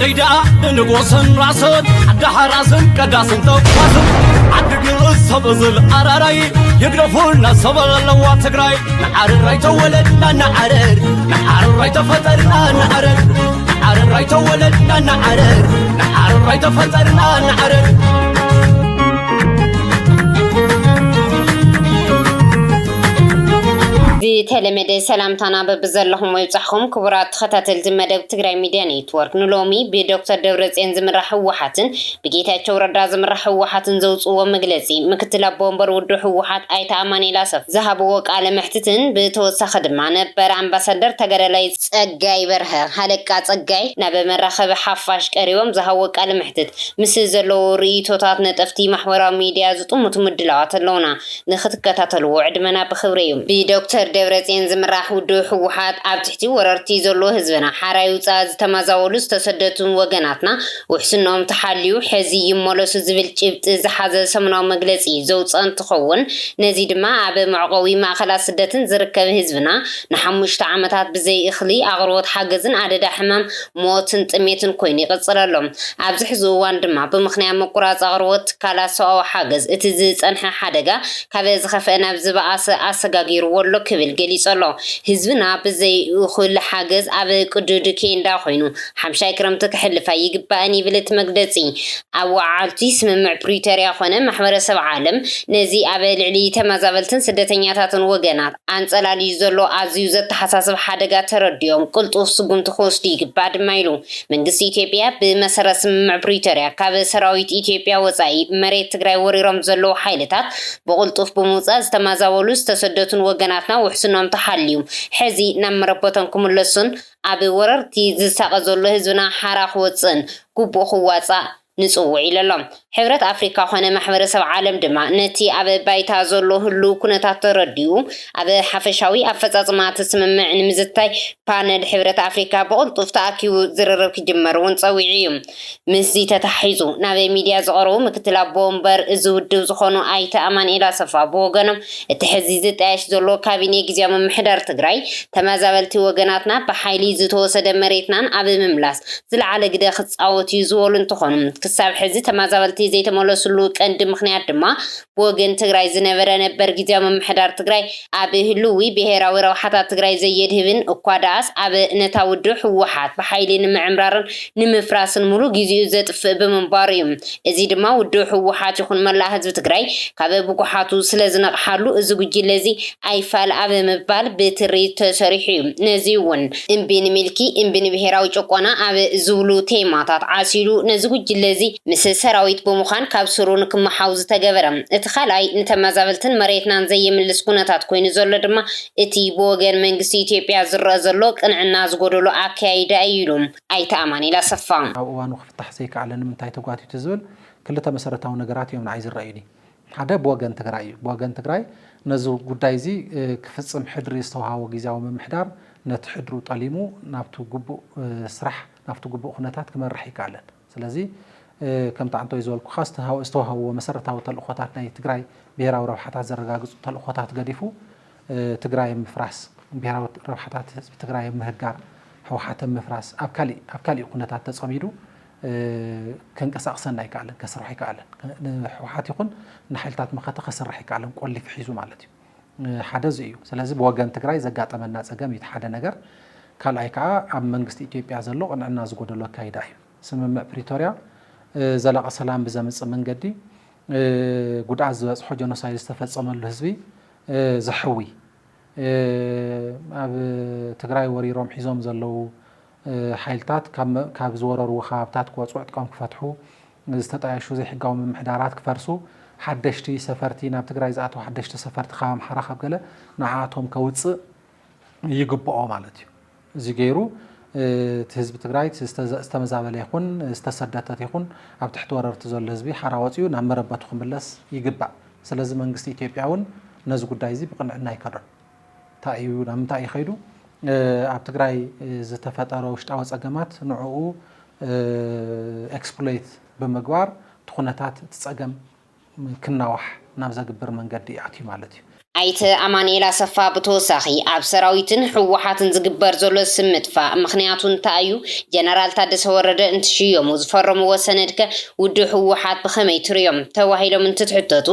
ليدا نقوسن راسن عد حراسن قداسن توقاسن عد قرص سبزل أراراي يقرفولنا سبل اللوات تقراي نعرر راي تولدنا نعرر نعرر راي تفترنا نعرر نعرر راي تولدنا نعرر نعرر راي تفترنا نعرر بتلميذ سلام تنا ببزلهم ويبصحهم كبرات خطات المدب تجري ميديا نيتورك نلومي بدكتور دبرتسين زمرح وحاتن بقيتها وردا زمرح وحاتن زوج ومجلسي مكتلا بومبر ودح وحات أي تأماني لاسف ذهب وق على محتتن بتوسخ دمانة بر أمباسادر تجري جاي برها هلك جاي نبى مرخب حفاش كريوم ذهب وق على محتت مسزلو ريتوتات نتفتي محور ميديا زتوم متمدلات اللونا نخت كتات الوعد منا بخبريهم بدكتور دبرتين زمراح ودوح وحات أبتحتي وررتي زلو هزبنا حرايو تاز تمازاولوس تصدتون وغناتنا وحسنهم تحاليو حزي يمولوس زبل جبت زحازة سمنا مجلسي زوت انتخون نزيد ما عب معقوي ما خلاص سدتن زركب هزبنا نحمش تعمتات بزي إخلي أغروت حاجزن عدد حمام موتن تميتن كويني قصر لهم أبزح زوان دما بمخنيا مقراز أغروت كلا سوا حاجز اتزيز أنها حدقة كابز خفنا بزبا أسقاقير ولو كبل جليس الله هزبنا بزي كل حاجز أبى كدود كين داخينو حمشاي كرمتك حل فيجب بأني بلت مقدسي أو عالتي سمع بريتاريا خنا محور سبع عالم نزي أبى العلي تمازبلتن سدتنياتات وجنات أنت على زلو عزيزة حساس حدقة ترديهم قلت أصبم تخوص ديك بعد ما يلو من قصة إثيوبيا بمسار سمع بريتاريا كاب سراويت إثيوبيا وزاي مريت تجري وري رمزلو حيلتات بقولت أصبموزاز تمازولوس تسدتن وجناتنا وحسنهم تحليهم حزي نمربطنكم اللسن أبي وررتي زساق زلو هزونا حراخ وطن كوبو خواتsa نصوعي لهم حبرت أفريقيا خنا محور سبع عالم دما نتي أبي بيتا زلو هلو كنتات ترديو أبي حفشاوي أفزاز ما تسمع نمزتاي بانل حبرت أفريقيا بقول طفتاكيو زررك جمرون صويعيهم مزي تتحيزو نبي ميديا زغرو مكتلا بومبر زودو زخونو أي تأمان إلى صفا بوغنم التحزيزت أيش زلو كابيني جزيا من محدار تقراي تمازابلتي وغناتنا بحيلي زتو سدمريتنا أبي مملاس زل على قد خص أوتي زول انتخونم كساب حزي تمازابلتي زي تمولسلو قند مخنيات دما بوغن تግራይ ዝነበረ ነበር ጊዜያዊ ምሕዳር ትግራይ ኣብ ህሉዊ ብሄራዊ ረውሓታት ትግራይ ዘየድህብን እኳዳስ ኣብ ነታ ውድብ ህወሓት ብሓይሊ ንምዕምራርን ንምፍራስን ሙሉ ግዚኡ ዘጥፍእ ብምንባር እዩ እዚ ድማ ውድብ ህወሓት ይኹን መላ ህዝቢ ትግራይ ካብ ብጉሓቱ ስለ ዝነቕሓሉ እዚ ጉጅለ እዚ ኣይፋል ኣብ ምባል ብትሪ ተሰሪሑ እዩ ነዚ እውን እምቢን ሚልኪ እምቢን ብሄራዊ ጭቆና ኣብ ዝብሉ ቴማታት ዓሲሉ ነዚ ጉጅለ እዚ ምስ ሰራዊት ብምዃን ካብ ስሩን ክመሓው ዝተገበረ እቲ خلاي نتمازبلتن مريتنا زي من السكونات كوين زول دما اتي بوغن منغسي إثيوبيا زرا زلو قنعنا زغودلو اكايدا ايلوم اي تاماني لا صفان اوان وفتح زيك على نمنتاي تغاتي تزول كلتا مسرتاو نغرات يوم عايز الرايني حدا بوغن تግራይ نزو غدايزي كفصم حدري استوهاو غيزاو ممحدار نتحدرو طليمو نابتو غبو سرح نابتو غبو خناتات كمرح يكالن سلازي كم تعنتو يزولكو خاصة هاو استوهاو مسرتاو تلقوتات ناي تግራይ بيراو روحاتات زرغاغصو تلقوتات غديفو تግራይ مفراس بيراو روحاتات تግራይ مهجار حوحات مفراس ابكالي خناتات تصميدو كنقساقسن يكالن كسرح يكالن حوحات يكون نحلتات مخته كسرح يكالن قولف حيزو مالتي حدا زيو سلازي بوغن تግራይ زغاطمنا صقم يتحده ነገር ካልኣይ ከዓ ኣብ መንግስቲ ኢትዮጵያ ዘሎ ቅንዕና ዝጎደሎ ካይዳ እዩ ስምምዕ ፕሪቶሪያ زلاق سلام بزمص منغدي ጉዳት ዝበጽሖ ጀኖሳይድ ዝተፈጸመሉ ህዝቢ ዘሕዊ ኣብ ትግራይ ወሪሮም ሒዞም ዘለው ሓይልታት ካብ ዝወረሩ ወኻብታት ክወጽዑ ጥቃም ክፈትሑ ዝተጣየሹ ዘይሕጋዊ ምሕዳራት ክፈርሱ ሓደሽቲ ሰፈርቲ ናብ ትግራይ ዝኣተው ሓደሽቲ ሰፈርቲ ካብ ኣምሓራ ካብ ገለ ንዓቶም ከውጽእ ይግብኦ ማለት እዩ እዚ ገይሩ تهزب تግራይ استمزابل يكون استسدتت يكون ኣብ تحت ወረርቲ ዘሎ ህዝቢ ሓራ ወጽዩ ናብ መረበቱ ክምለስ ይግባእ ስለዚ መንግስቲ ኢትዮጵያውን ነዚ ጉዳይ እዚ ብቅንዕና ይከረን ታዩ ናምታይ ይኸይዱ ኣብ ትግራይ ዝተፈጠረ ውሽጣዊ ጸገማት ንዕኡ ኤክስፕሎይት ብምግባር ትኹነታት ትጸገም ክናዋሕ ናብ ዘግብር መንገዲ ኣትዩ ማለት እዩ ኣይተ ኣማኑኤል ኣሰፋ ብተወሳኺ ኣብ ሰራዊትን ሕወሓትን ዝግበር ዘሎ ስምጥፋእ ምክንያቱ እንታይ እዩ ጀነራል ታደሰ ወረደ እንትሽዮሙ ዝፈረምዎ ሰነድከ ውድብ ሕወሓት ብኸመይ ትሪኦም ተባሂሎም እንትትሕተቱ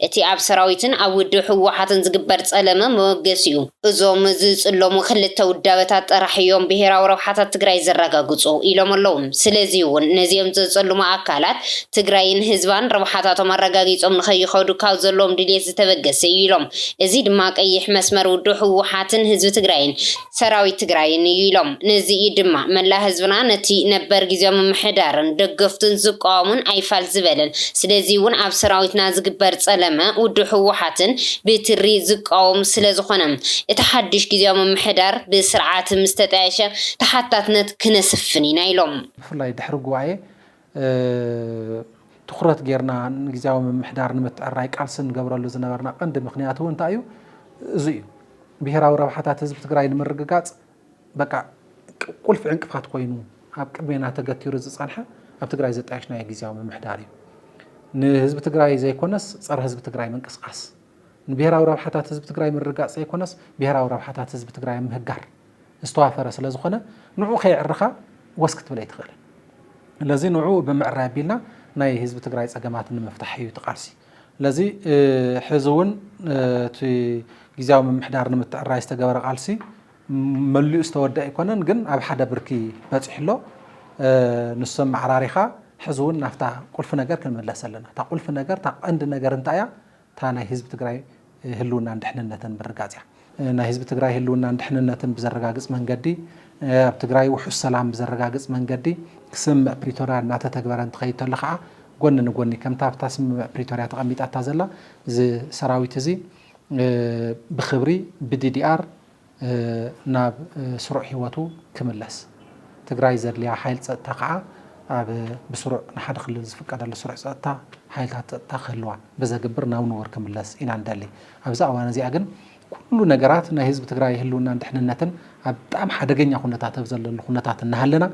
እቲ ኣብ ሰራዊትን ኣብ ውድብ ሕወሓትን ዝግበር ፀለመ መወገሲ እዩ እዞም ዝፅለሙ ክልተ ውዳበታት ጥራሕ እዮም ብሄራዊ ረብሓታት ትግራይ ዘረጋግፁ ኢሎም ኣለዉ ስለዚ እውን ነዚኦም ዝፅልሙ ኣካላት ትግራይን ህዝባን ረብሓታቶም ኣረጋጊፆም ንኸይኸዱ ካብ ዘለዎም ድሌት ዝተበገሰ እዩ ኢሎም እዚ ድማ ቀይሕ መስመር ውድብ ሕወሓትን ህዝቢ ትግራይን ሰራዊት ትግራይን እዩ ኢሎም ነዚ ድማ መላ ህዝብና ነቲ ነበር ጊዜያዊ ምምሕዳርን ደገፍትን ዝቃወሙን ኣይፋል ዝበለን ስለዚ እውን ኣብ ሰራዊትና ዝግበር ፀለመ ውድብ ሕወሓትን ብትሪ ዝቃወም ስለዝኾነ እቲ ሓድሽ ጊዜያዊ ምምሕዳር ብስርዓት ምስተጣየሸ ተሓታትነት ክነስፍን ኢና ኢሎም ብፍላይ ድሕሪ ጉባኤ ትኩረት ጌርና ጊዜያዊ ምምሕዳር ንምትዕራይ ቃልስን ገብረሉ ዝነበርና ቀንዲ ምክንያቱ እንታይ እዩ እዚ እዩ ብሄራዊ ረብሓታት ህዝቢ ትግራይ ንምርግጋፅ በቃ ቁልፊ ዕንቅፋት ኮይኑ ኣብ ቅድሜና ተገቲሩ ዝፀንሐ ኣብ ትግራይ ዘጣየሽናዮ ጊዜያዊ ምምሕዳር እዩ ንህዝቢ ትግራይ ዘይኮነስ ፀረ ህዝቢ ትግራይ ምንቅስቃስ ንብሄራዊ ረብሓታት ህዝቢ ትግራይ ምርግጋፅ ዘይኮነስ ብሄራዊ ረብሓታት ህዝቢ ትግራይ ምህጋር ዝተዋፈረ ስለዝኾነ ንዑ ከይዕርኻ ወስክ ትብል ኣይትኽእልን ለዚ ንዑ ብምዕራይ ኣቢልና ናይ ህዝቢ ትግራይ ፀገማት ንምፍታሕ እዩ ተቃልሲ ለዚ ሕዚ እውን እቲ ጊዜያዊ ምምሕዳር ንምትዕራይ ዝተገበረ ቃልሲ መሊኡ ዝተወድአ ኣይኮነን ግን ኣብ ሓደ ብርኪ በፂሕሎ ንሶም ማዕራሪኻ ሕዚ እውን ናፍታ ቁልፊ ነገር ክንመለስ ኣለና እታ ቁልፊ ነገር እታ ቀንዲ ነገር እንታይ እያ እታ ናይ ህዝቢ ትግራይ ህልውናን ድሕንነትን ምርጋፅ እያ ናይ ህዝቢ ትግራይ ህልውናን ድሕንነትን ብዘረጋግፅ መንገዲ ኣብ ትግራይ ውሑስ ሰላም ብዘረጋግፅ መንገዲ ስምምዕ ፕሪቶርያ እናተተግበረ እንትኸይድ ተሎ ከዓ ጎኒ ንጎኒ ከምታ ኣብታ ስምምዕ ፕሪቶርያ ተቐሚጣታ ዘላ እዚ ሰራዊት እዚ ብክብሪ ብዲዲኣር ናብ ስሩዕ ሂወቱ ክምለስ ትግራይ ዘድልያ ሓይል ፀጥታ ከዓ ኣብ ብስሩዕ ንሓደ ክልል ዝፍቀደሉ ስሩዕ ፀጥታ ሓይልታት ፀጥታ ክህልዋ በዘግብር ናብ ንቡር ክምለስ ኢና ንደሊ ኣብዚ እዋን እዚኣ ግን ኩሉ ነገራት ናይ ህዝቢ ትግራይ ህልውናን ድሕንነትን ኣብ ብጣዕሚ ሓደገኛ ኩነታት ኣብ ዘለሉ ኩነታት እናሃለና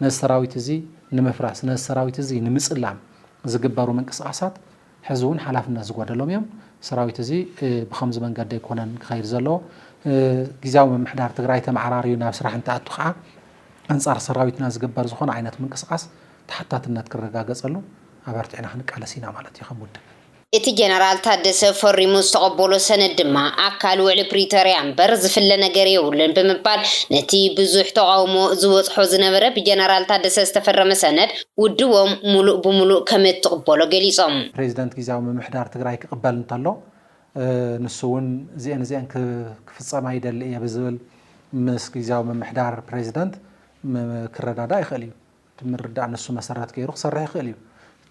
ነዚ ሰራዊት እዚ ንምፍራስ ነዚ ሰራዊት እዚ ንምፅላም ዝግበሩ ምንቅስቃሳት ሕዚ እውን ሓላፍነት ዝጎደሎም እዮም ሰራዊት እዚ ብከምዚ መንገዲ ኣይኮነን ክኸይድ ዘለዎ ጊዜያዊ ምምሕዳር ትግራይ ተመዓራርዩ ናብ ስራሕ እንትኣቱ ከዓ ኣንጻር ሰራዊትና ዝግበር ዝኾነ ዓይነት ምንቅስቃስ ተሓታትነት ክረጋገፀሉ ኣበርቲዕና ክንቃለስ ኢና ማለት እዩ ከም ውድብ እቲ ጀነራል ታደሰ ፈሪሙ ዝተቐበሎ ሰነድ ድማ ኣካል ውዕሊ ፕሪቶርያ እምበር ዝፍለ ነገር የብሉን ብምባል ነቲ ብዙሕ ተቃውሞ ዝወፅሖ ዝነበረ ብጀነራል ታደሰ ዝተፈረመ ሰነድ ውድቦም ሙሉእ ብሙሉእ ከም እትቕበሎ ገሊፆም ፕሬዚደንት ጊዜያዊ ምምሕዳር ትግራይ ክቕበል እንተሎ ንሱ እውን እዚአን ክፍፀማ ይደሊ እየ ብዝብል ምስ ጊዜያዊ ምምሕዳር ፕሬዚደንት ክረዳዳ ይኽእል እዩ ትምርዳእ ንሱ መሰረት ገይሩ ክሰርሕ ይኽእል እዩ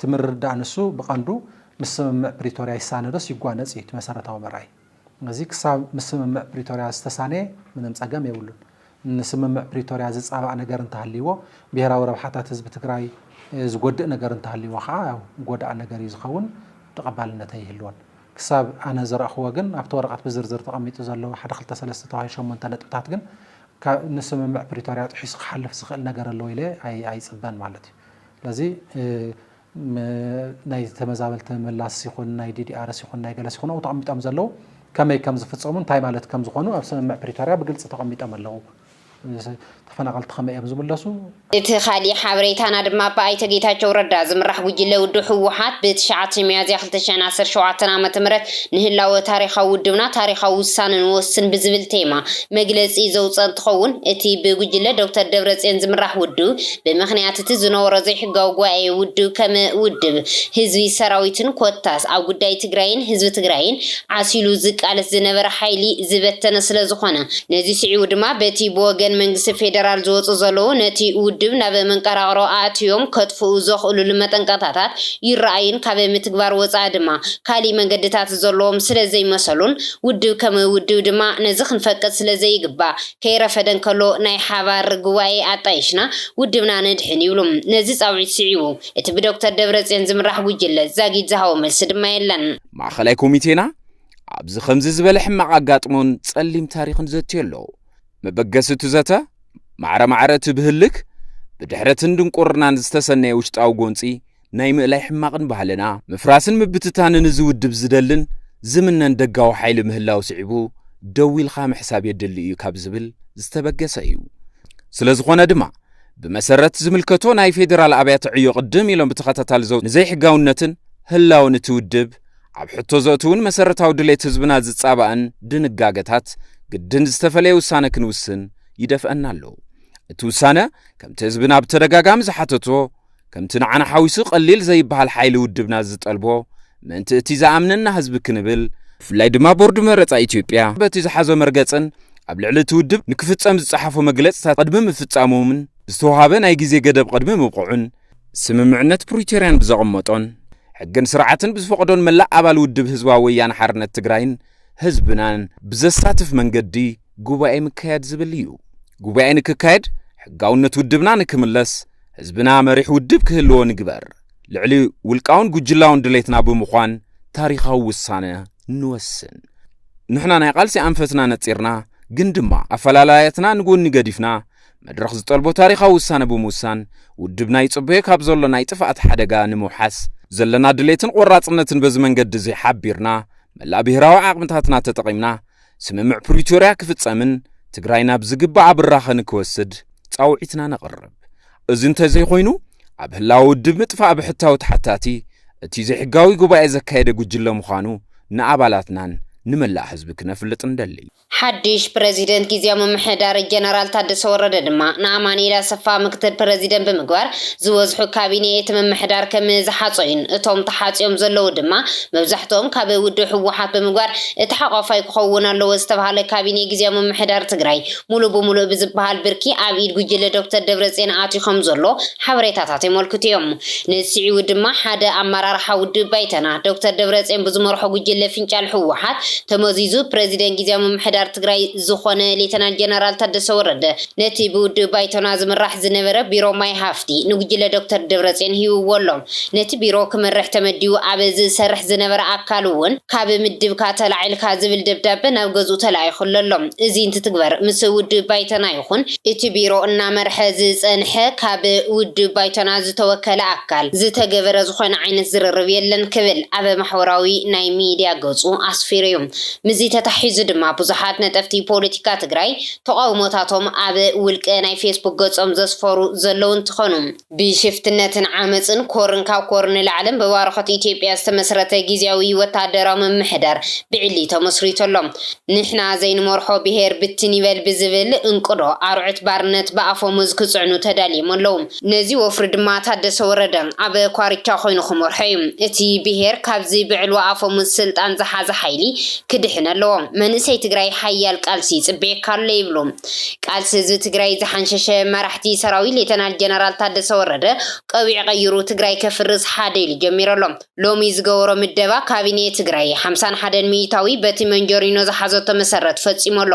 ትምርዳእ ንሱ ብቐንዱ ምስ ስምምዕ ፕሪቶርያ ይሳነዶስ ይጓነፅ እዩ መሰረታዊ መርኣይ እዚ ክሳብ ምስ ስምምዕ ፕሪቶርያ ዝተሳነየ ምንም ፀገም የብሉን ንስምምዕ ፕሪቶርያ ዝፃባእ ነገር እንተሃልይዎ ብሄራዊ ረብሓታት ህዝቢ ትግራይ ዝጎድእ ነገር እንተሃልይዎ ከዓ ያው ጎዳእ ነገር እዩ ዝኸውን ተቐባልነት ኣይህልዎን ክሳብ ኣነ ዝረኣኽዎ ግን ኣብቲ ወረቐት ብዝርዝር ተቐሚጡ ዘሎ 1-2-3-8 ነጥብታት ግን ንስምምዕ ፕሪቶርያ ጥሒሱ ክሓልፍ ዝኽእል ነገር ኣለዎ ኢለ ኣይፅበን ማለት እዩ ስለዚ ናይ ተመዛበልቲ ምላስ ይኹን ናይ ዲዲኣርስ ይኹን ናይ ገለስ ይኹን ተቐሚጦም ዘለዉ ከመይ ከም ዝፍፀሙ እንታይ ማለት ከም ዝኾኑ ኣብ ስምምዕ ፕሪቶርያ ብግልፂ ተቐሚጦም ኣለዉ ተፈናቀልቲ ከመይ እዮም ዝምለሱ እቲ ካሊእ ሓበሬታና ድማ ብኣይተ ጌታቸው ረዳ ዝምራሕ ጉጅለ ውድብ ሕወሓት ብ9 ሚያዝያ 2017 ዓ.ም ንህላወ ታሪኻዊ ውድብና ታሪኻዊ ውሳነ ንወስን ብዝብል ቴማ መግለፂ ዘውፅእ እንትኸውን እቲ ብጉጅለ ዶክተር ደብረፅዮን ዝምራሕ ውድብ ብምክንያት እቲ ዝነበሮ ዘይሕጋዊ ጉባኤ ውድብ ከም ውድብ ህዝቢ ሰራዊትን ኮታስ ኣብ ጉዳይ ትግራይን ህዝቢ ትግራይን ዓሲሉ ዝቃለስ ዝነበረ ሓይሊ ዝበተነ ስለ ዝኾነ ነዚ ስዒቡ ድማ በቲ ብወገን መንግስቲ ፌደራል ዝወፁ ዘለዉ ነቲ ውድብ ናብ መንቀራቅሮ ኣትዮም ከጥፍኡ ዘኽእሉ መጠንቀቅታታት ይረኣዩን ካብ ምትግባር ወፃኢ ድማ ካሊእ መንገድታት ዘለዎም ስለዘይመሰሉን ውድብ ከም ውድብ ድማ ነዚ ክንፈቅድ ስለዘይግባእ ከይረፈደን ከሎ ናይ ሓባር ጉባኤ ኣጣይሽና ውድብና ነድሕን ይብሉም ነዚ ፃውዒት ስዒቡ እቲ ብዶክተር ደብረፅዮን ዝምራሕ ጉጅለ ዛጊድ ዝሃቦ መልሲ ድማ የለን ማእኸላይ ኮሚቴና ኣብዚ ከምዚ ዝበለ ሕማቕ ኣጋጥሞን ጸሊም ታሪኽን ዘትዩ ኣለዉ መበገስቱ ዘተ ማዕረ ትብህልክ ብድሕረትን ድንቁርናን ዝተሰነየ ውሽጣዊ ጎንፂ ናይ ምእላይ ሕማቕን ባህልና ምፍራስን ምብትታንን ዝውድብ ዝደልን زمنن دغاو حيل مهلاو سعبو دويل خام حساب يدلي ካብ ዝብል ዝተበገሰ እዩ ስለዝኾነ ድማ بمسرت زملكتو ناي فيدرال أبيات عيو قدم يلون بتخططال زو نزي حقاونتن هلاو نتودب عب حطو زوتون مسرتاو دليت هزبنا زتصابان دنقاقتات قدن زتفلي وسانة كنوسن يدفئنا اللو توسانة كم تهزبنا بترقاقام زحاتتو كم تنعنا حاويسو قليل زي بهالحايل ودبنا زتقلبو من تأتيزا أمننا هزبك نبل فلاي دما بورد مرتا إثيوبيا بتيزا حازو مرقاتن قبل على تودب نكفتسام زتصحفو مقلت قدم مفتسامومن بستوهابن أي جزء قدب قدم موقعون سممعنت بريتيريان بزغمطون حقن سرعتن بزفقدون ملا أبال ودب هزواويان حرنت تقراين هزبنان بزساتف من قدي قوباء مكايد زبليو قوباء نكايد حقاونت ودبنا نكملس هزبنا مريح ودب كهلو نقبر لعلي والقاون قجلاون دليتنا بمخوان تاريخه وصانه نوسن نحنا نايقالسي أنفتنا نتصيرنا قندما أفلالايتنا نقول نقدفنا مدرخ زطلبو تاريخا وسانة بموسان ودبنا يصبه كابزولنا يتفقت حدقا نموحس زلنا دليتن قراتنتن بزمن قد زي حابيرنا ملا بهراو عاقمتاتنا تتقيمنا سممع بريتوريا كفتسامن تقراينا بزقبا عبراخا نكوسد تاوعيتنا نقرب ازن تزي خوينو عبهلاو ودب متفاق بحتاو تحتاتي اتي زي حقاوي قبا ايزا كايدا قجل مخانو نعبالاتنان نملا حزبك نفلت ندلي حدش بريزيدنت كيزيام محدار الجنرال تادس ورد دما نعماني لا صفا مكتب بريزيدنت بمقوار زوزحو كابينيت من محدار كم زحاصين اتوم تحاصيوم زلو دما مبزحتهم كابي ودو حوحات بمقوار اتحقا يكخونا لو استبهال كابيني كيزيام محدار تقراي مولو بمولو بزبهال بركي عبيد قجل دكتور دبرزين آتيخم زلو حوريتاتاتي مولكتيوم نسيعو دما حدا أمرار حود بايتنا دكتور دبرزين بزمرحو قجل فنجال حوحات تموزيزو بريزيدنت كيزيام محدار تقراي زخونه ليتنال جنرال تادس ورد نتي بود بايتنا زمراح زنبره بيرو ماي هافتي نوجل دكتور دبرزين هيو ولوم نتي بيرو كمرح تمديو عبز سرح زنبره اكالون كاب مدب كاتلعيل كازبل دبداب ناوغزو تلاي خللهم ازي انت تكبر مس ود بايتنا يخون اتي بيرو እና مرحز صنح كاب ود بايتنا زتوكل اكال زتغبره زخونه عينت زررب يلن كبل ابا محوراوي ناي ميديا غصو اسفيريوم مزي تتحيز دما بزحات نتفتي بوليتيكا تقراي تقاوموتاتهم اب ولقناي فيسبوك غصم زسفرو زلون تخونم بشفتنتن عامصن كورنكا كورن العالم بوارخت ኢትዮጵያ استمسرته ጊዜያዊ ወታደራዊ መምሕዳር ብዕሊ ተመስሪቶሎም ንሕና ዘይንመርሖ ብሄር ብትኒበል ብዝብል እንቅዶ አርዑት ባርነት በአፎሙዝ ክጽዕኑ ተዳልየሞሎም ነዚ ወፍር ድማ ታደሰ ወረደ አበ ኳሪቻ ኮይኑ ክመርሐዩ እቲ ብሄር ካብዚ ብዕሉ አፎሙዝ ስልጣን ዝሓዘ ሓይሊ ክድሕነለዎ መንእሰይ ትግራይ ሓያል ቃልሲ ጽቤክ ካለ ይብሎም ቃልሲ ዝ ትግራይ ዝሓንሸሸ መራሕቲ ሰራዊት ሌተናል ጀነራል ታደሰ ወረደ ቀቢዕ ቀይሩ ትግራይ ከፍርስ ሓደ ኢሉ ጀሚረሎም ሎሚ ዝገበሮ ምደባ ካቢኔ ትግራይ 51 ሚሊታዊ በቲ መንጀሪኖ ዝሓዘቶ መሰረት ፈጺሞሎ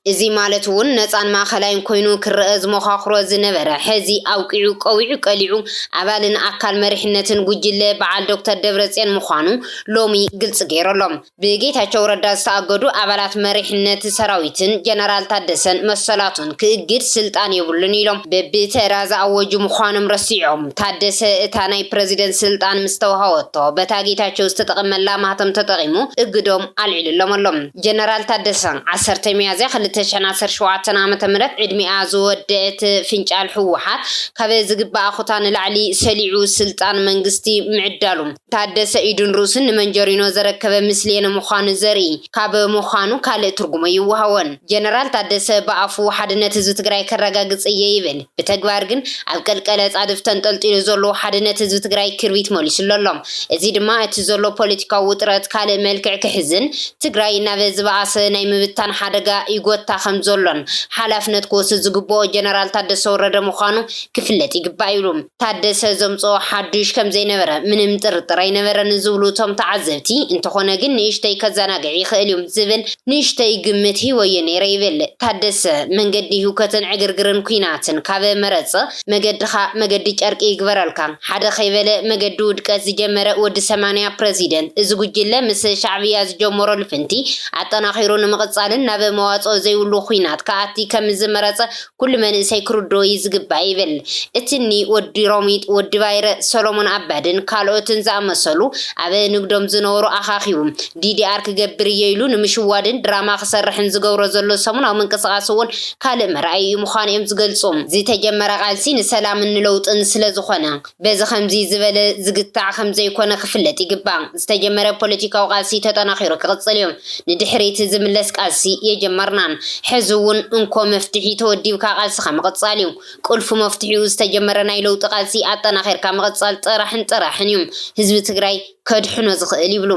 እዚ ማለት ውን ነፃን ማእኸላይን ኮይኑ ክርአዝ መኻኽሮ ዝነበረ ሕዚ አውቂዑ ቀዊዑ ቀሊዑ አባልን አካል መሪሕነትን ጉጅለ በዓል ዶክተር ደብረጽዮን ምዃኑ ሎሚ ግልጽ ገይሮሎም ብጌታቸው ረዳ ዝተኣገዱ አባላት መሪሕነት ሰራዊትን ጀነራል ታደሰን መሰላቱን ክእግድ ስልጣን የብሉን ኢሎም በብተራ ዝኣወጁ ምዃኖም ረሲዖም ታደሰ እታ ናይ ፕሬዚደንት ስልጣን ምስተውሃወቶ በታ ጌታቸው ዝተጠቐመላ ማህተም ተጠቒሙ እግዶም አልዒሉሎምሎም ጀነራል ታደሰ 10 ሚያዝያ 2017 ዓመተ ምህረት ዕድሚኣ ዝወደአት ፍንጫል ሕወሓት ካብ ዝግባእ ኣኹታን ላዕሊ ሰሊዑ ስልጣን መንግስቲ ምዕዳሉ ታደሰ ኢዱን ሩስን መንጀሪኖ ዘረከበ ምስሌን ምዃኑ ዘርኢ ካብ ምዃኑ ካልእ ትርጉም ይወሃወን ጀነራል ታደሰ በአፉ ሓድነት ህዝቢ ትግራይ ከረጋግጽ ይብል ብተግባር ግን ኣብ ቀልቀለ ጻድፍ ተንጠልጢሉ ዘሎ ሓድነት ህዝቢ ትግራይ ክርቢት መሊሱሎም እዚ ድማ እቲ ዘሎ ፖለቲካዊ ውጥረት ካልእ መልክዕ ክሕዝን ትግራይ ናብ ዝበኣሰ ናይ ምብታን ሓደጋ ይጎታ ከም ዘሎን ሓላፍነት ክወስድ ዝግባኦ ጀነራል ታደሰ ወረደ ምዃኑ ክፍለጥ ይግባእ ኢሉ ታደሰ ዘምጾ ሓዱሽ ከም ዘይነበረ ምንም ጥርጥር ኣይነበረን ዝብሉ ቶም ተዓዘብቲ እንተኾነ ግን ንእሽተይ ከዘናግዕ ይኽእል እዩ ዝብል ንእሽተይ ግምት ሂወየ ነይረ ይብል ታደሰ መንገዲ ህውከትን ዕግርግርን ኩናትን ካብ መረፀ መገድኻ መገዲ ጨርቂ ይግበረልካ ሓደ ኸይበለ መገዲ ውድቀት ዝጀመረ ወዲ 80 ፕሬዚደንት እዚ ጉጅለ ምስ ሻዕብያ ዝጀመሮ ልፍንቲ ኣጠናኺሩ ንምቕጻልን ናብ መዋጾ ዘይብሉ ኩናት ከኣቲ ከም ዝመረፀ ኩሉ መንእሰይ ክርድኦ ይዝግባ ይብል እትኒ ወዲ ሮሚጥ ወዲ ባይረ ሰሎሞን ኣባድን ካልኦትን ዝኣመሰሉ ኣብ ንግዶም ዝነበሩ ኣኻኺቡ ዲዲኣር ክገብር ይይሉ ንምሽዋድን ድራማ ክሰርሕን ዝገብሮ ዘሎ ሰሙናዊ ምንቅስቃስ እውን ካልእ መርኣይ ምዃኑ እዮም ዝገልጹ ዝተጀመረ ቃልሲ ንሰላም ንለውጥን ስለዝኾነ በዚ ከምዚ ዝበለ ዝግታዕ ከም ዘይኮነ ክፍለጥ ይግባእ ዝተጀመረ ፖለቲካዊ ቃልሲ ተጠናኺሩ ክቅፅል እዮም ንድሕሪት ዝምለስ ቃልሲ የጀመርናን ሕዚ እውን እንኮ መፍትሒ ተወዲብካ ቃልሲካ ምቅፃል እዩ ቁልፉ መፍትሒኡ ዝተጀመረ ናይ ለውጢ ቃልሲ ኣጠናኺርካ ምቅፃል ጥራሕን እዩ ህዝቢ ትግራይ ከድሕኖ ዝኽእል ይብሉ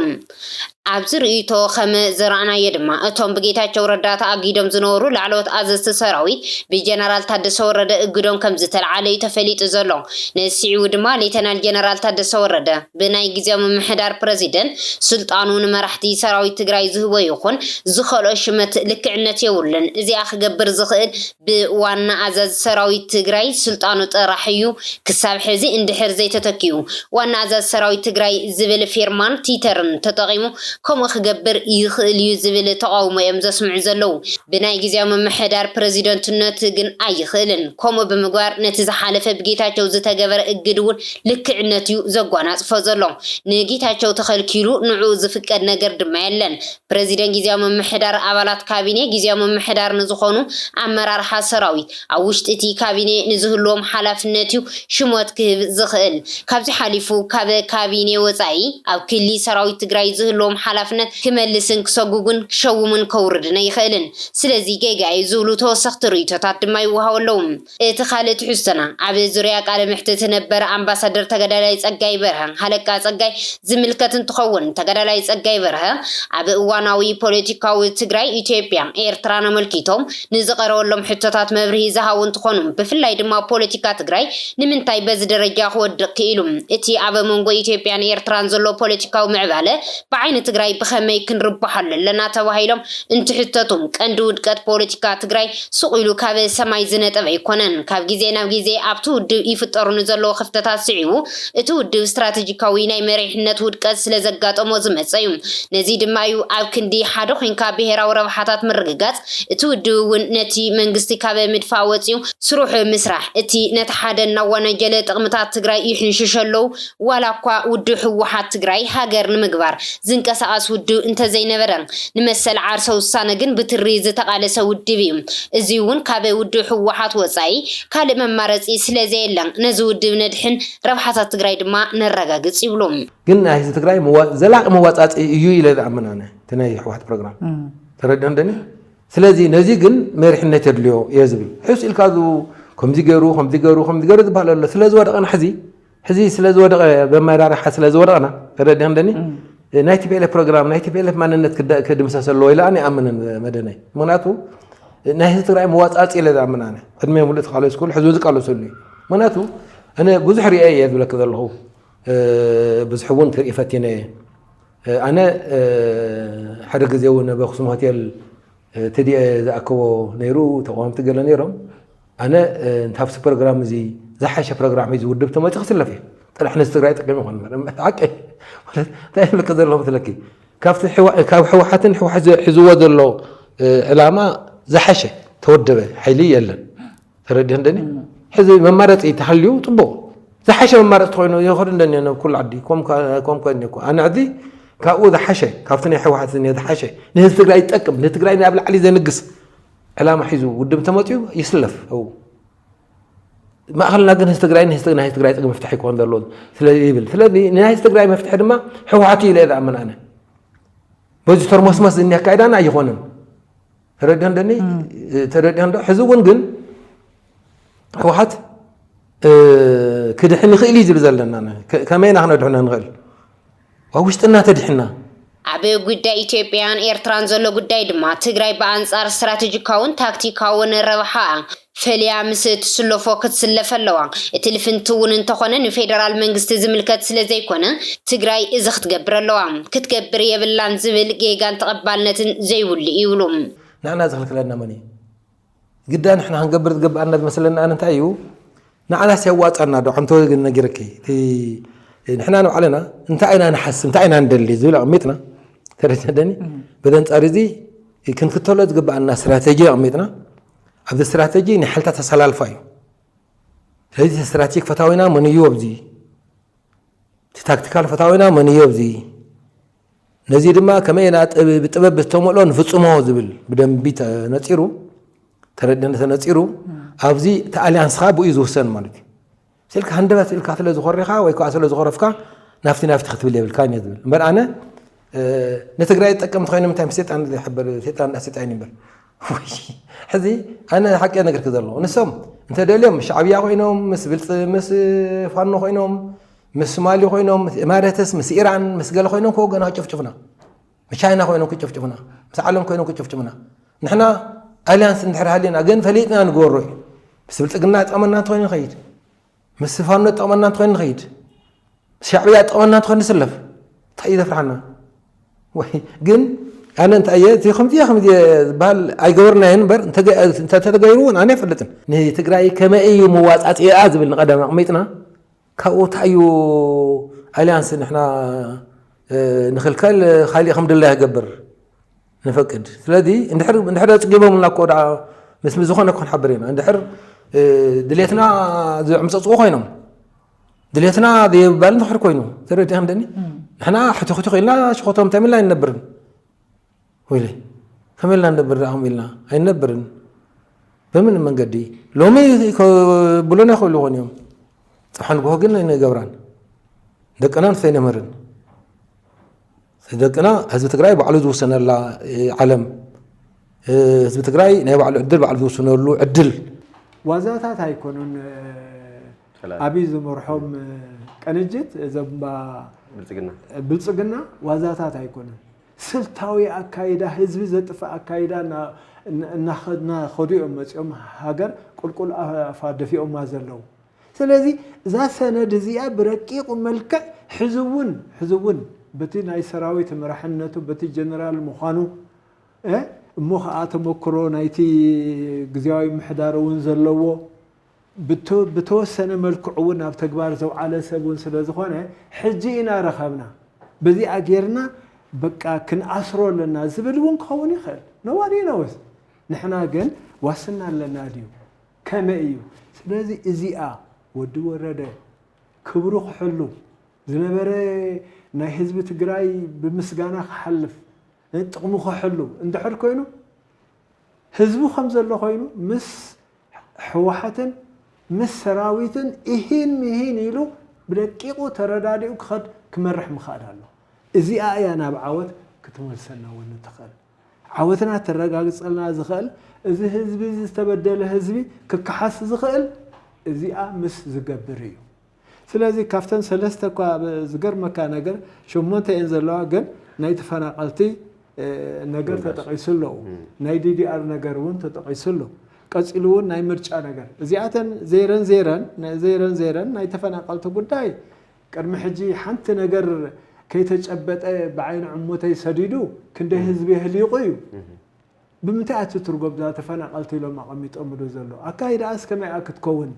ኣብዚ ርእይቶ ከም ዘረኣናዮ ድማ እቶም ብጌታቸው ረዳ ተኣጊዶም ዝነበሩ ላዕለዎት ኣዘዝቲ ሰራዊት ብጀነራል ታደሰ ወረደ እግዶም ከም ዝተለዓለ እዩ ተፈሊጡ ዘሎ ነሲዑ ድማ ሌተናል ጀነራል ታደሰ ወረደ ብናይ ጊዜያዊ ምምሕዳር ፕሬዚደንት ስልጣኑ ንመራሕቲ ሰራዊት ትግራይ ዝህቦ ይኹን ዝኸልኦ ሽመት ልክዕነት የብሉን እዚኣ ክገብር ዝኽእል ብዋና ኣዛዚ ሰራዊት ትግራይ ስልጣኑ ጥራሕ እዩ ክሳብ ሕዚ እንድሕር ዘይተተኪዩ ዋና ኣዛዚ ሰራዊት ትግራይ ዝብል ፊርማን ቲተርን ተጠቂሙ ከምኡ ክገብር ይኽእል እዩ ዝብል ተቃውሞ እዮም ዘስምዑ ዘለው ብናይ ጊዜያዊ ምምሕዳር ፕሬዚደንትነት ግን ኣይኽእልን ከምኡ ብምግባር ነቲ ዝሓለፈ ብጌታቸው ዝተገበረ እግድ እውን ልክዕነት እዩ ዘጓናፅፎ ዘሎ ንጌታቸው ተኸልኪሉ ንዑ ዝፍቀድ ነገር ድማ የለን ፕሬዚደንት ጊዜያዊ ምምሕዳር ኣባላት ካቢኔ ጊዜያዊ ምምሕዳር ንዝኾኑ ኣመራርሓ ሰራዊት ኣብ ውሽጢ እቲ ካቢኔ ንዝህልዎም ሓላፍነት እዩ ሽሞት ክህብ ዝኽእል ካብዚ ሓሊፉ ካብ ካቢኔ ወፃኢ ኣብ ክሊ ሰራዊት ትግራይ ዝህልዎም ሓላፍነት ክመልስን ክሰጉጉን ክሸውምን ከውርድን ይኽእልን ስለዚ ጌጋይ ዝብሉ ተወሰኽቲ ርእይቶታት ድማ ይወሃቡ ኣለው እቲ ካልእ ትሕዝቶና ኣብ ዙርያ ቃለ ምሕትት ነበረ ኣምባሳደር ተጋዳላይ ፀጋይ በርሀ ሃለቃ ፀጋይ ዝምልከት እንትኸውን ተጋዳላይ ፀጋይ በርሀ ኣብ እዋናዊ ፖለቲካዊ ትግራይ ኢትዮጵያ ኤርትራ ነመልኪቶም ንዝቀረበሎም ሕቶታት መብርሂ ዝሃቡ እንትኾኑ ብፍላይ ድማ ፖለቲካ ትግራይ ንምንታይ በዚ ደረጃ ክወድቕ ክኢሉ እቲ ኣብ መንጎ ኢትዮጵያን ኤርትራን ዘሎ ፖለቲካዊ ምዕባለ ብዓይኒ ትግራይ ብኸመይ ክንርባሓሉ ኣለና ተባሂሎም እንትሕተቱም ቀንዲ ውድቀት ፖለቲካ ትግራይ ስቑኢሉ ካብ ሰማይ ዝነጠበ ኣይኮነን ካብ ግዜ ናብ ግዜ ኣብቲ ውድብ ይፍጠሩ ንዘለዎ ክፍተታት ስዒቡ እቲ ውድብ ስትራቴጂካዊ ናይ መሪሕነት ውድቀት ስለዘጋጠሞ ዝመፀ እዩ ነዚ ድማ እዩ ኣብ ክንዲ ሓደ ኮንካ ብሄራዊ ረብሓታት ምርግጋፅ እቲ ውድብ እውን ነቲ መንግስቲ ካብ ምድፋእ ወፂኡ ስሩሕ ምስራሕ እቲ ነቲ ሓደ እናወነጀለ ጥቕምታት ትግራይ ይሕንሽሽ ኣለው ዋላ እኳ ውድብ ህወሓት ትግራይ ሃገር ንምግባር ዝንቀሳቀስ ውድብ እንተዘይነበረ ንመሰል ዓርሰ ውሳነ ግን ብትሪ ዝተቃለሰ ውድብ እዩ እዚ እውን ካብ ውድብ ህወሓት ወፃኢ ካልእ መማረፂ ስለዘየለን ነዚ ውድብ ነድሕን ረብሓታት ትግራይ ድማ ነረጋግፅ ይብሎም ግን ናይ ትግራይ ዘላቂ መዋፃፂ እዩ ኢለ ዝኣምናነ እቲ ናይ ህወሓት ፕሮግራም ተረድእ እንደኒ ስለዚ ነዚ ግን መሪሕነት የድልዮ እየ ዝብል ሕስ ኢልካ ከምዚ ገይሩ ዝበሃል ኣሎ ስለዝወደቐና ሕዚ ስለዝወደቐ በመራርሓ ስለዝወደቐና ተረድእ እንደኒ ናይ ቲፒኤልኤፍ ፕሮግራም ናይ ቲፒኤልኤፍ ማንነት ክድምሰስ ኣለዎ ኢለ ኣነ ይኣምንን መደነይ ምክንያቱ ናይ ህዝቢ ትግራይ መዋፃፂ ኢለ ዝኣምናነ ቅድሚ ሙሉእ ተቃለስኩ ሕዚ ዝቃለሰሉ እዩ ምክንያቱ ኣነ ብዙሕ ርአ እየ ዝብለክ ዘለኹ ብዙሕ እውን ክርኢ ፈቲነ እየ ኣነ ሓደ ግዜ እውን በኣክሱም ሆቴል ተዲአ ዝኣከቦ ነይሩ ተቃወምቲ ገለ ነይሮም ኣነ እንታብቲ ፕሮግራም እዚ ዝሓሸ ፕሮግራም ሒዙ ውድብ ተመፂ ክስለፍ እየ ጥራሕ ንህዝቢ ትግራይ ጠቂሙ ይኾን ሓቂ እንታይ ይብልክ ዘለኹም ትለኪ ካብ ሕወሓትን ሕወሓት ሒዝዎ ዘሎ ዕላማ ዝሓሸ ተወደበ ሓይሊ የለን ተረዲህ እንደኒ ሕዚ መማረፂ ተሃልዩ ፅቡቕ ዝሓሸ መማረፂ ተኮይኑ ይኸድ እንደኒ ናብ ኩሉ ዓዲ ከም ኮይንኩ ኣነ ዕዚ ካብኡ ዝሓሸ ካብቲ ናይ ሕወሓት ዝሓሸ ንህዝቢ ትግራይ ይጠቅም ንትግራይ ናብ ላዕሊ ዘንግስ ዕላማ ሒዙ ውድብ ተመፅኡ ይስለፍ ኣው ማእኸልና ግን ህዝቢ ትግራይ ናይ ትግራይ ጥቅሚ መፍትሒ ይኮን ዘሎ ስለይብል ስለዚ ናይ ህዝቢ ትግራይ መፍትሒ ድማ ሕወሓት ኢለ ዝኣምን ኣነ በዚ ተርሞስመስ ዝኒ ኣካይዳና ኣይኮነን ተረዲህ እንደኒ ተረዲህ እንዶ ሕዚ እውን ግን ሕወሓት ክድሕን ይኽእል እዩ ዝብል ዘለና ከመይና ክነድሕኖ ንኽእል ኣብ ውሽጥና ተድሕና ኣብ ጉዳይ ኢትዮጵያን ኤርትራን ዘሎ ጉዳይ ድማ ትግራይ ብኣንጻር ስትራቴጂካውን ታክቲካውን ረብሓ ፈልያ ምስ ትስለፎ ክትስለፍ ኣለዋ እቲ ልፍንቲ እውን እንተኾነ ንፌደራል መንግስቲ ዝምልከት ስለዘይኮነ ትግራይ እዚ ክትገብር ኣለዋ ክትገብር የብላን ዝብል ጌጋን ተቐባልነትን ዘይብሉ ይብሉ ንዓና ዝኽልክለና መን እዩ ግዳ ንሕና ክንገብር ዝግብኣና ዝመስለና እንታይ እዩ ንዓና ሲያዋፀና ዶ ሓንቶ ግን ነጊርኪ ንሕና ንባዕልና እንታይ ኢና ንሓስብ እንታይ ኢና ንደሊ ዝብል ኣቕሚጥና ተረድተኒ ብደንፃር እዚ ክንክተሎ ዝግባአና ስትራቴጂ ኣቕሚጥና ኣብዚ ስትራቴጂ ንሓልታት ተሰላልፋ እዩ ስለዚ ስትራቴጂክ ፈታዊና መን እዩ ኣብዚ ታክቲካል ፈታዊና መን እዩ ኣብዚ ነዚ ድማ ከመይና ብጥበብ ዝተመልኦ ንፍፅሞ ዝብል ብደንቢ ተነፂሩ ተረድነ ተነፂሩ ኣብዚ ተኣልያንስኻ ብኡ ዝውሰን ማለት እዩ ስልካ ሃንደበት ኢልካ ስለ ዝኮሪኻ ወይ ከዓ ስለ ዝኮረፍካ ናፍቲ ክትብል የብልካን ዝብል እምበር ኣነ ንትግራይ ዝጠቀምቲ ኮይኖም እንታይ ሰይጣን ዝሕበር ሰይጣን ዳሰይጣን ይበር ሕዚ ኣነ ሓቂ ነገር ክዘሎ ንሶም እንተደልዮም ሻዕብያ ኮይኖም ምስ ፋኖ ኮይኖም ምስ ሶማሊ ኮይኖም ኢማራትስ ምስ ኢራን ምስ ገለ ኮይኖም ከወገና ክጭፍጭፍና ምስ ቻይና ኮይኖም ክጭፍጭፍና ምስ ዓለም ኮይኖም ክጭፍጭፍና ንሕና ኣልያንስ እንድሕር ሃልየና ግን ፈሊጥና ንገብሮ እዩ ምስ ብልፅግና ጠቕመና እንተኮይኑ ንኸይድ ምስ ፋኖ ጠቕመና እንተኮይኑ ንኸይድ ምስ ሻዕብያ ጠቕመና እንተኮይኑ ንስለፍ እንታይ እዩ ዘፍርሐና ወይ ግን ኣነ እንታይ እየ እቲ ከምዚ ዝበሃል ኣይገበርናየን እምበር እንተተገይሩ ኣነ ኣይፈልጥን ንትግራይ ከመይ እዩ መዋፃፅኣ ዝብል ንቐዳም ኣቕሚጥና ካብኡ እንታይ እዩ ኣልያንስ ንሕና ንኽልከል ካሊእ ከም ድላ ይገብር ንፈቅድ ስለዚ እንድሕር ፅጊቦምና እኮ ምስ ዝኾነ እኮ ንሓብር ኢና እንድሕር ድሌትና ዝዕምፀፅኡ ኮይኖም ድሌትና ዘይባል ንድሕር ኮይኑ ተረዲእካ እንደኒ ንሕና ሕትኽቲ ኢልና ሽኾቶም ተሚልና ኣይንነብርን ወይለ ከመልና ነብር ኣኹም ኢልና ኣይንነብርን በምን መንገዲ ሎሚ ብሎና ይኽእሉ ይኾን እዮም ፀሓን ግሆ ግን ኣይንገብራን ደቅና ንሰይነመርን ደቅና ህዝቢ ትግራይ ባዕሉ ዝውሰነላ ዓለም ህዝቢ ትግራይ ናይ ባዕሉ ዕድል ባዕሉ ዝውሰነሉ ዕድል ዋዛታት ኣይኮኑን ኣብይ ዝመርሖም ቅንጅት ዘባ ብልፅግና ዋዛታት ኣይኮኑን ስልታዊ ኣካይዳ ህዝቢ ዘጥፍእ ኣካይዳ እናኸድና ኸዲኦም መፅኦም ሃገር ቁልቁል ኣፋደፊኦማ ዘለው ስለዚ እዛ ሰነድ እዚኣ ብረቂቕ መልክዕ ሕዝውን በቲ ናይ ሰራዊት መራሕነቱ በቲ ጀነራል ምዃኑ እሞ ከዓ ተመክሮ ናይቲ ግዝያዊ ምሕዳር እውን ዘለዎ ብተወሰነ መልክዕ እውን ኣብ ተግባር ዘውዓለ ሰብ እውን ስለ ዝኾነ ሕጂ ኢና ረኸብና በዚኣ ጌርና በቃ ክንኣስሮ ኣለና ዝብል እውን ክኸውን ይኽእል ነዋዲ ነወስ ንሕና ግን ዋስና ኣለና ድዩ ከመይ እዩ ስለዚ እዚኣ ወዲ ወረደ ክብሩ ክሕሉ ዝነበረ ናይ ህዝቢ ትግራይ ብምስጋና ክሓልፍ ጥቕሙ ክሕሉ እንድሕር ኮይኑ ህዝቡ ከም ዘሎ ኮይኑ ምስ ሕወሓትን ምስ ሰራዊትን ይህን ኢሉ ብደቂቁ ተረዳዲኡ ክኸድ ክመርሕ ምኽኣል ኣሎ እዚኣ እያ ናብ ዓወት ክትመልሰና እውን ትኽእል ዓወትና ተረጋግፀልና ዝኽእል እዚ ህዝቢ ዝተበደለ ህዝቢ ክከሓስ ዝኽእል እዚኣ ምስ ዝገብር እዩ ስለዚ ካፍተን ሰለስተ እኳ ዝገርመካ ነገር 8 እየን ዘለዋ ግን ናይ ተፈናቐልቲ ነገር ተጠቒሱ ኣለዉ ናይ ዲዲኣር ነገር እውን ተጠቒሱ ኣሎ ቀፂሉ እውን ናይ ምርጫ ነገር እዚኣተን ዘይረን ናይ ተፈናቐልቲ ጉዳይ ቅድሚ ሕጂ ሓንቲ ነገር ከይተጨበጠ ብዓይኑ ዕሙተይ ሰዲዱ ክንደይ ህዝቢ ህሊቑ እዩ ብምንታይ ኣቲ ትርጎም ዛ ተፈናቐልቲ ኢሎም ኣቐሚጦምሉ ዘሎ ኣካይዳስ ከመይ ክትከውን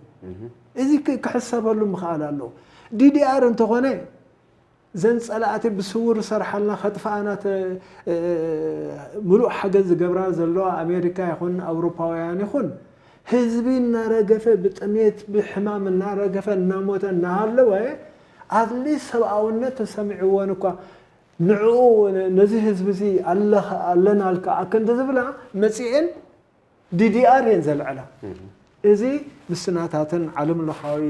እዚ ክሕሰበሉ ምኽኣል ኣሎ ዲዲኣር እንተኾነ ዘን ፀላእቲ ብስውር ሰርሓልና ከጥፋኣና ሙሉእ ሓገዝ ዝገብራ ዘለዋ ኣሜሪካ ይኹን ኣውሮፓውያን ይኹን ህዝቢ እናረገፈ ብጥሜት ብሕማም እናረገፈ እናሞተ እናሃለወ ኣትሊስት ሰብኣውነት ተሰሚዕዎን እኳ ንዕኡ ነዚ ህዝቢ እዚ ኣለና ልካ ኣከንተ ዝብላ መፂአን ዲዲኣር እየን ዘልዕላ እዚ ምስናታትን ዓለም ለኻዊ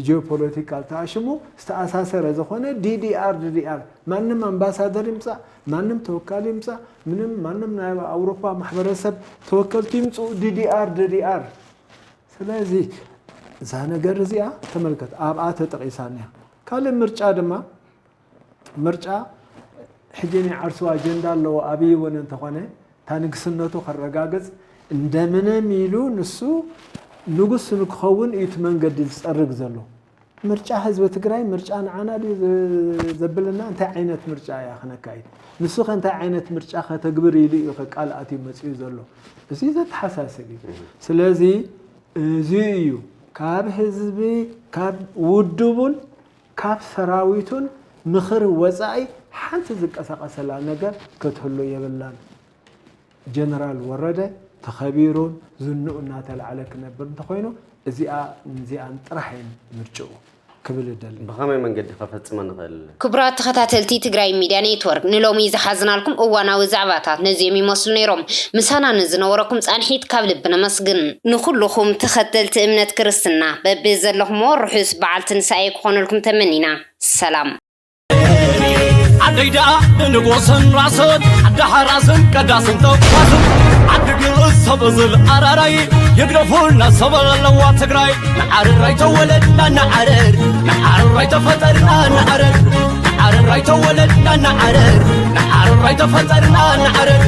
ጂኦፖለቲካል ተኣሽሙ ዝተኣሳሰረ ዝኾነ ዲዲኣር ማንም ኣምባሳደር ይምፃእ ማንም ተወካሊ ይምፃእ ማንም ናይ ኣውሮፓ ማሕበረሰብ ተወከልቲ ይምፅኡ ዲዲኣር ስለዚ እዛ ነገር እዚኣ ተመልከት ኣብኣ ተጠቒሳና ካልእ ምርጫ ድማ ምርጫ ሕጂ ናይ ዓርሱ ኣጀንዳ ኣለዎ ኣብይ እውን እንተኾነ ታንግስነቱ ከረጋገፅ እንደምንም ኢሉ ንሱ ንጉስ ንክኸውን እዩ እቲ መንገዲ ዝፀርግ ዘሎ ምርጫ ህዝቢ ትግራይ ምርጫ ንዓና ድዩ ዘብልና እንታይ ዓይነት ምርጫ እያ ክነካይድ ንሱ ከ እንታይ ዓይነት ምርጫ ከተግብር ኢሉ እዩ ቃል ኣትዩ መፅኡ ዘሎ እዚ ዘተሓሳስብ እዩ ስለዚ እዚ እዩ ካብ ህዝቢ ካብ ውድቡን ካብ ሰራዊቱን ምኽሪ ወፃኢ حنت زقسقس لا ነገር كتهلو يبلان جنرال ورده تخبيرون زنقنا تلعلك نبر تخوينو ازيا طرحين مرجو كبل دل بخمي من قد خفتما نقل كبرات تخاتلتي تግራይ ሚድያ ኔትወርክ ንሎሚ ዝሓዝናልኩም እዋናዊ ዛዕባታት ነዚኦም ይመስሉ ነይሮም ምሳና ንዝነበረኩም ጻንሒት ካብ ልብና መስግን ንኹልኹም ተኸተልቲ እምነት ክርስትና በብዘለኹም ርሑስ በዓል ትንሳኤ ክኾነልኩም ተመኒና ሰላም عديدا نقوسن راسن عدها راسن كداسن توقاسن عدقل السبزل أراراي يقرفولنا سبل اللوا تقراي نعار الراي تولدنا نعرر نعار الراي تفترنا نعرر نعار الراي تولدنا نعرر نعار الراي تفترنا نعرر